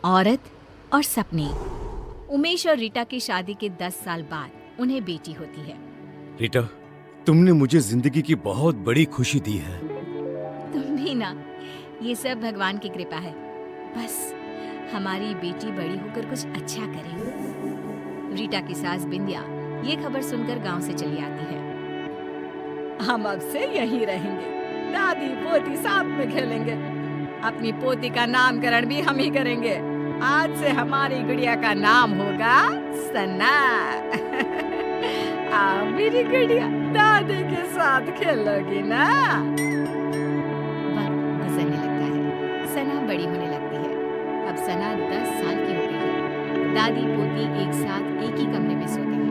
औरत और सपने। उमेश और रीटा की शादी के 10 साल बाद उन्हें बेटी होती है। रीटा, तुमने मुझे जिंदगी की बहुत बड़ी खुशी दी है। तुम भी ना। ये सब भगवान की कृपा है। बस हमारी बेटी बड़ी होकर कुछ अच्छा करे। रीटा की सास बिंदिया ये खबर सुनकर गांव से चली आती है। हम अब से यहीं रहेंगे, दादी पोती साथ में खेलेंगे। अपनी पोती का नामकरण भी हम ही करेंगे। आज से हमारी गुड़िया का नाम होगा सना। आ मेरी गुड़िया दादी के साथ खेलोगी ना। वक्त गुजरने लगता है, सना बड़ी होने लगती है। अब सना 10 साल की हो गई है। दादी पोती एक साथ एक ही कमरे में सोते हैं।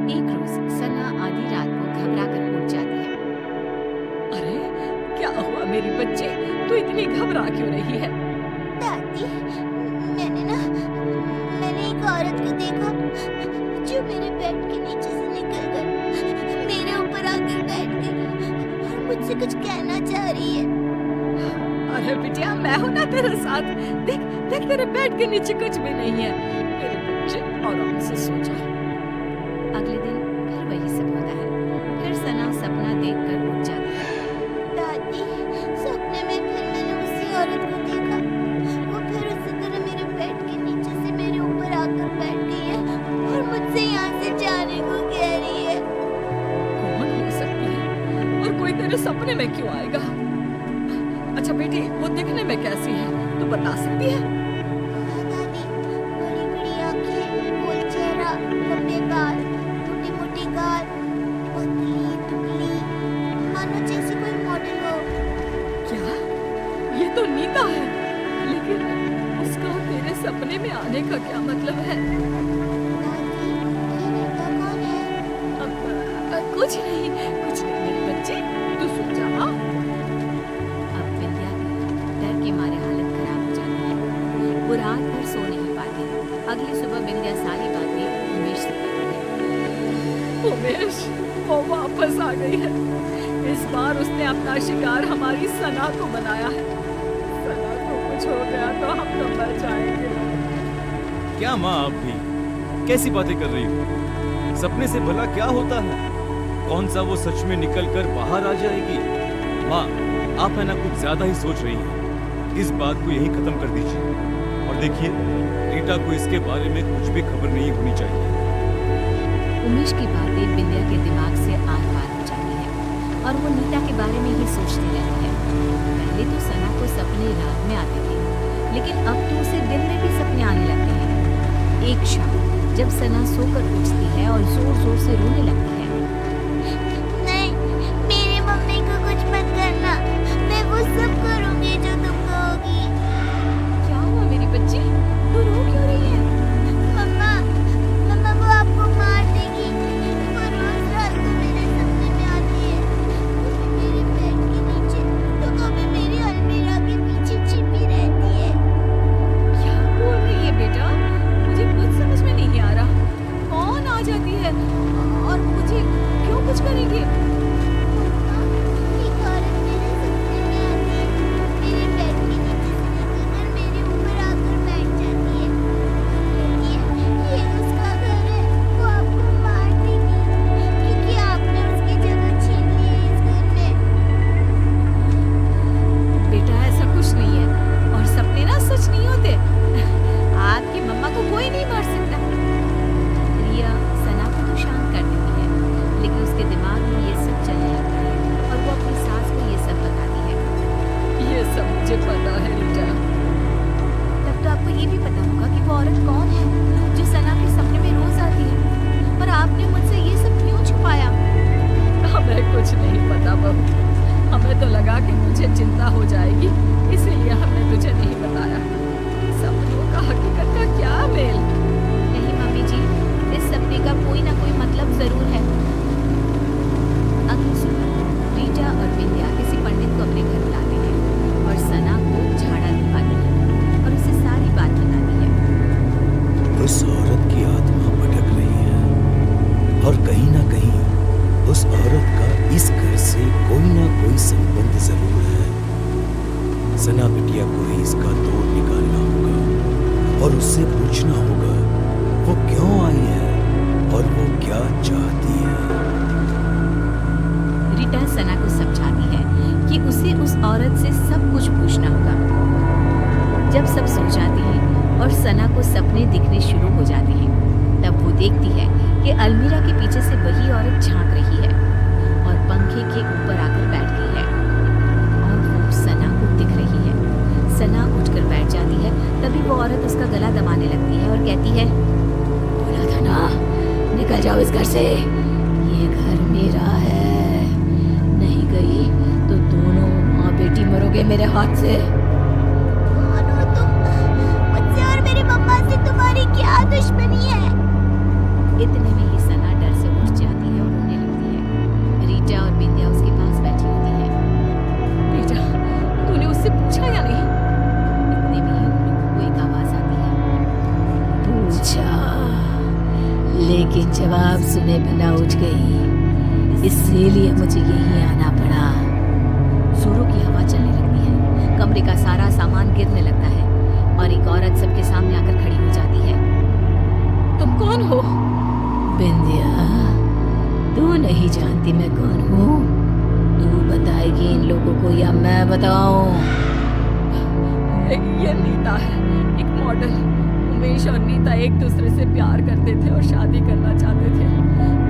एक रोज सना आधी रात को घबरा कर उठ जाती है। अरे क्या हुआ मेरी बच्ची, तू इतनी घबरा क्यों रही है? दादी, मैंने एक औरत को देखा जो मेरे बेड के नीचे से निकलकर मेरे ऊपर आकर बैठ गई और मुझसे कुछ कहना चाह रही है। अरे बिटिया, मैं हूं ना तेरे साथ। देख देख, तेरे बेड के नीचे कुछ भी नहीं है। मेरे बच्चे आराम से सो जा। अगले दिन फिर वही सब होता है। फिर सना सपना देखकर उठ जाती है। दादी, सपने में फिर मैंने उसी औरत को देखा। वो फिर उसी तरह मेरे बेड के नीचे से मेरे ऊपर आकर बैठ गई है और मुझसे यहाँ से जाने को कह रही है। कौन हो सकती है और कोई तेरे सपने में क्यों आएगा? अच्छा बेटी, वो दिखने में कैसी है, तू बता सकती है? दादी, बड़ी बड़ी आंखें, गोल चेहरा, लंबे बाल, मोटी मोटी गाल, पतली दुबली, मानो जैसे कोई मॉडल हो। क्या? ये तो नीता है, लेकिन उसका तेरे सपने में आने का क्या मतलब है? दादी, ये नीता कौन है? कुछ नहीं मेरे बच्चे, तू सो जा। हाँ? अब विद्या डर के मारे हालत खराब हो जाती है। वो रात भर सो नहीं पाती। अगली सुबह विद्या सारी बातें उमेश से कहती है। उमेश, वो वापस आ गई है। इस बार उसने अपना शिकार हमारी सना को बनाया है। सना को कुछ हो गया तो हम तो मर जाएंगे। क्या माँ, आप भी कैसी बातें कर रही हो? सपने से भला क्या होता है? कौन सा वो सच में निकल कर बाहर आ जाएगी? माँ, आप है ना कुछ ज्यादा ही सोच रही हैं। इस बात को यहीं खत्म कर दीजिए और देखिए, रीटा को इसके बारे में कुछ भी खबर नहीं होनी चाहिए। उमेश की बातें बिंदिया के दिमाग से आर पार हो जाती है और वो नीता के बारे में ही सोचती रहती है। पहले तो सना को सपने रात में आते थे, लेकिन अब तो उसे दिन में भी सपने आने लगते हैं। एक शाम जब सना सोकर उठती है और जोर जोर से रोने लगती है। नहीं, मेरी मम्मी को कुछ मत करना। मैं वो सब करूंगी जो तुम कहोगी। क्या हुआ मेरी बच्ची, तू रो क्यों रही है? मम्मा, मम्मा वो आपको मार देगी। वो रोज रात को मेरे सपने में आती है। कभी मेरे बेड के नीचे तो कभी मेरी अलमीरा के पीछे छिपी रहती है। क्या बोल रही है बेटा? मुझे कुछ समझ में नहीं आ रहा। कौन आ जाती है और मुझे क्यों कुछ करेगी? मम्मा, एक औरत मेरे सपने में आती है। मेरे बेड के नीचे से निकलकर मेरे ऊपर आकर बैठ जाती है। ये उसका घर है। वो आपको मार देगी क्योंकि आपने उसकी जगह छीन ली है इस घर में। बेटा, ऐसा कुछ नहीं है और सपने ना सच नहीं होते। आपकी मम्मा को कोई नहीं मार सकता। रिया सना को तो शांत कर देती है, लेकिन उसके दिमाग में ये सब चलने लगता है और वो अपनी सास को ये सब बताती है। ये सब मुझे पता है रीटा। तब तो आपको ये भी पता होगा कि वो औरत कौन है जो सना के सपने में रोज आती है, और आपने मुझसे ये सब क्यों छुपाया? हमें कुछ नहीं पता बहू। हमें तो लगा कि तुझे चिंता हो जाएगी, इसीलिए हमने तुझे नहीं बताया। सपनों का हकीकत का क्या मेल? नहीं मम्मी जी, इस सपने का कोई ना कोई मतलब जरूर है। अगली सुबह रीटा और विंध्या किसी पंडित को अपने घर बुलाते हैं और सना को झाड़ा दिखाती है और उसे सारी बात बताती है। उस औरत की आत्मा भटक रही है और कहीं ना कहीं उस औरत का इस घर से कोई ना कोई संबंध जरूर है। सना बिटिया को ही इसका तोड़ निकालना होगा। और उससे पूछना होगा वो क्यों आई है और वो क्या चाहती है। रीटा सना को समझाती है कि उसे उस औरत से सब कुछ पूछना होगा। जब सब सो जाते हैं और सना को सपने दिखने शुरू हो जाते हैं, तब वो देखती है कि अलमीरा के पीछे से वही औरत झांक रही है और पंखे के ऊपर आकर बैठ गई है और वो सना को दिख रही है। सना उठकर बैठ जाती है। तभी वो औरत उसका गला दबाने लगती है और कहती है, बोला था ना, निकल जाओ इस घर से, ये घर मेरा है, नहीं गई तो दोनों माँ बेटी मरोगे मेरे हाथ से। कौन हो तुम? मुझसे और मेरी मम्मा से तुम्हारी क्या दुश्मनी है? इतने में ही सना डर से उठ जाती है और रोने लगती है। रीटा और बिंदिया उसके पास बैठी होती है। बेटा, तूने उससे पूछा या नहीं? इतने में ही उन लोगों को एक आवाज आती है, पूछा, लेकिन जवाब सुने बिना उठ गई, इसीलिए मुझे यहीं आना पड़ा। जोरों की हवा चलने लगती है, कमरे का सारा सामान गिरने लगता है और एक औरत सबके सामने आकर खड़ी हो जाती है। तुम कौन हो? बिंदिया, तू नहीं जानती मैं कौन हूँ? तू बताएगी इन लोगों को या मैं बताऊं? ये नीता है, एक मॉडल। उमेश और नीता एक दूसरे से प्यार करते थे और शादी करना चाहते थे,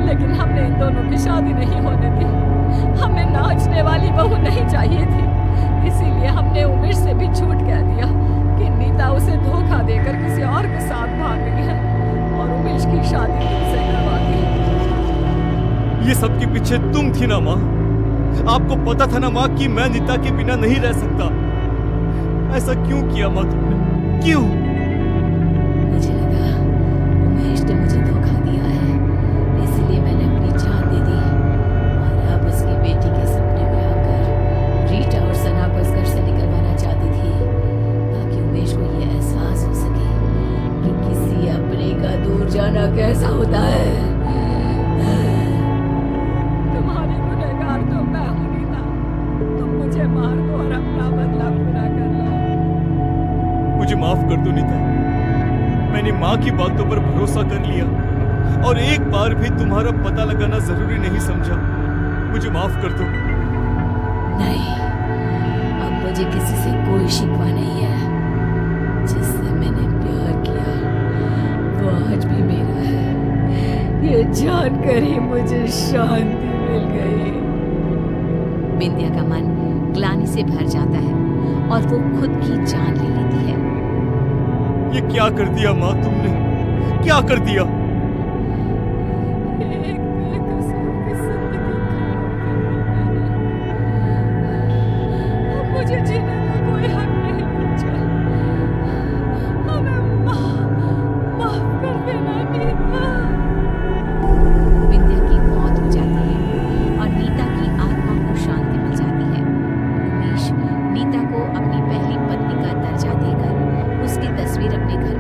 लेकिन हमने इन दोनों की शादी नहीं होने दी। हमें नाचने वाली बहू नहीं चाहिए थी, इसीलिए हमने उमेश से भी झूठ कह दिया कि नीता उसे धोखा देकर किसी और के साथ भाग गई है और उमेश की शादी तुमसे करवा दी। ये सब के पीछे तुम थी ना माँ। आपको पता था ना माँ कि मैं नीता के बिना नहीं रह सकता। ऐसा क्यों किया माँ तुमने? क्यों? मुझे लगा उमेश ने मुझे धोखा दिया है, इसलिए मैंने अपनी जान दे दी और अब उसकी बेटी के सपने में आकर रीटा और सना को इस घर से निकलवाना चाहती थी, ताकि उमेश को ये एहसास हो सके कि किसी अपने का दूर जाना कैसा होता है। तुम्हारी गुनहगार तो मैं हूं नीता, तुम मुझे मार दो और अपना बदला पूरा कर लो। मुझे माफ कर दो नीता। मैंने माँ की बातों पर भरोसा कर लिया और एक बार भी तुम्हारा पता लगाना जरूरी नहीं समझा। मुझे माफ कर दो। नहीं, अब मुझे किसी से कोई शिकवा नहीं है। जिससे मैंने प्यार किया वो आज भी मेरा है। ये जानकर ही मुझे शांति मिल गई। बिंदिया का मन ग्लानि से भर जाता है और वो खुद की जान ले लेती है। ये क्या कर दिया माँ तुमने? क्या कर दिया? एक बेकसूर की जिंदगी खराब कर दी मैंने। अब मुझे जीने का कोई हक नहीं बचा। हमें माफ कर देना नीता। बिंदिया की मौत हो जाती है और नीता की आत्मा को शांति मिल जाती है। उमेश नीता को अपनी पहली पत्नी का दर्जा देकर उसकी तस्वीर अपने घर